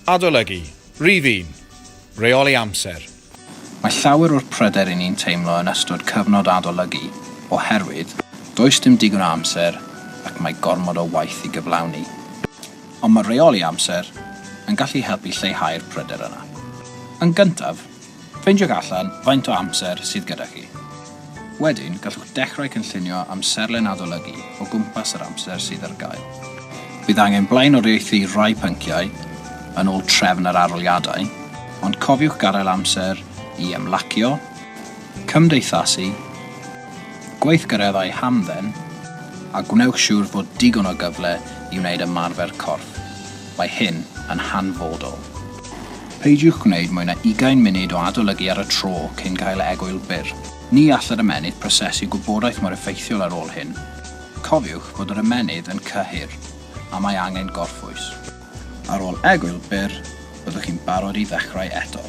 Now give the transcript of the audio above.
Adolygu, rhif 1, Rheoli amser. Mae llawer o'r pryder i ni'n teimlo yn ystod cyfnod adolygu oherwydd does dim digon o amser ac mae gormod o waith i gyflawni. Ond mae rheoli amser yn gallu helpu lleihau'r pryder yna. Yn gyntaf, ffeindiwch allan faint o amser sydd gyda chi. Wedyn, gallwch dechrau cynllunio amserlen adolygu o gwmpas yr amser sydd ar gael. Bydd angen blaenoriaethu rhai pynciau yn ôl trefn yr arholiadau, ond cofiwch gadael amser i ymlacio, cymdeithasu, gweithgareddau hamdden, a gwnewch siwr fod digon o gyfle i wneud ymarfer corff. Mae hyn yn hanfodol. Peidiwch gwneud mwy na 20 munud o adolygu ar y tro cyn cael egwyl byr. Ni all yr ymennydd prosesu gwybodaeth mor effeithiol ar ôl hyn. Cofiwch fod yr ymennydd yn cyhyr, a mae angen gorffwys. Ar ôl egwyl byr, byddwch chi'n barod i ddechrau eto.